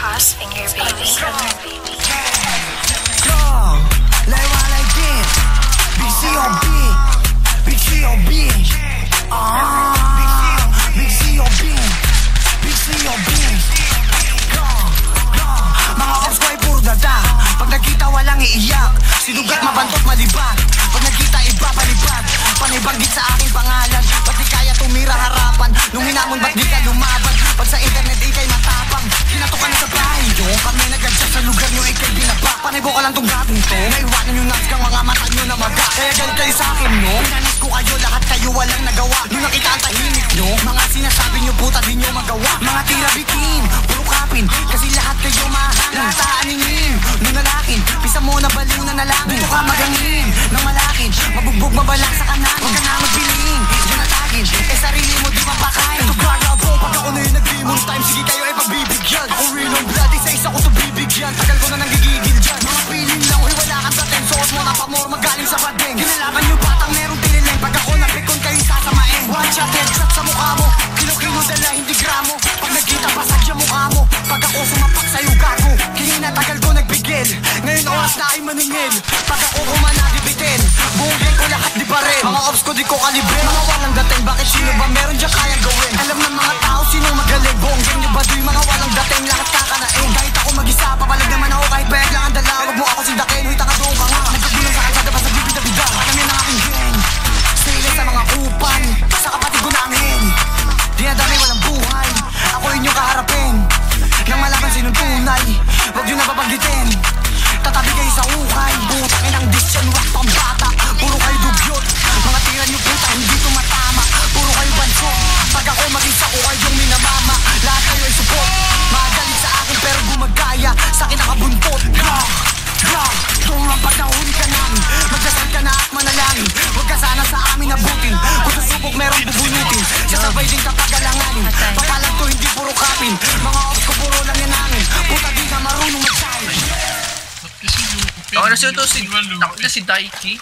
Cross finger baby. Yo, like what I did. Big C.O.B. Big C.O.B. Big C.O.B. Big C.O.B. Mga ops ko ay puro dada. Pag nakita walang iiyak, sinugat mabantot malibag. Pag nakita iba palibag, panibanggit sa aking pangalan. Ba't di kaya tumira harapan? Nung hinamon ba't di ka lumaban? Pag sa internet ikay matapang, kinato ka na sa bahay nyo. Kami nag-adjust sa lugar nyo ikay binabak. Panibo ka lang tong gabing to. Naiwanan nyo nuts kang mga mata nyo na maga. Kaya galit kayo sa akin no? Pinanis ko kayo, lahat kayo walang nagawa. Nung nakita ang tahimik nyo, mga sinasabi nyo puta di nyo magawa. Mga tira bitin, puro kapin, kasi lahat kayo mahal sa aningin. Nung nalakin, pisa mo na baliw na nalangin. Dito ka magangin, nang malakin, mabugbog mabalak sa kanan. Huwag ka na magbiling, yun natagin, eh sarili mo di mapakain. Ito gagabo, pag ako na yung nag-demon time, sige kayo ay pagbibigyan. Ako real on blood, isa-isa ko to bibigyan. Tagal ko na nang gigigil dyan. Mga feeling lang, uy wala kang dating. Suot mo na pamor, magaling sa bading. Ginalaban yung batang merong tiniling. Pag ako napikon kayo sasamain. One shot, headshot sa mukha mo. Kilo-kilo dala, hindi gramo. Pag nagkita pasag yung mukha mo. Pag ako sumapak sa'yo gago. Kaya tagal ko nagbigil. Ngayon oras na ay maningil. Pag ako kumanagibitin, buong gang ko lahat di pa rin. Mga ops ko di ko kalibre. Mga walang dating, bakit sino ba meron dyan kaya gawin? Alam ng mga tao sino magaling. Buong gang nyo ba di mga walang dating, lahat kakanain. Kahit ako mag-isa, papalag naman ako kahit bayag lang ang dala. Huwag mo ako sindakin, huy tanga doon ka nga. Nagkagulang sa kalsada pa sa bibida-bida. Alam yan ang aking gang. Sila sa mga upan, sa kapatid ko namin. Dinadami walang buhay, ako inyong kaharapin. Nang malaman sinong tunay, huwag nyo napapagditin. Tatabi kayo sa ukay, butangin ang disyon, wak pang bata. Puro kayo dugyot, mga tira nyo puta, hindi tumatama. Puro kayo bansot, pag ako mag-isa ko kayong minamama. Lahat kayo ay support, magalit sa akin pero gumagaya. Sa akin nakabuntot, kung ang pagkahuli ka namin, magdasal ka na at manalangin. Huwag ka sana sa amin nabutin, kung susubok merong bubunutin. Sasabay din kapag alanganin, papalag to hindi puro kapin. Mga ops ko puro lang yanangin, puta di na marunong mag-sign. Ako na siya to si Daiki.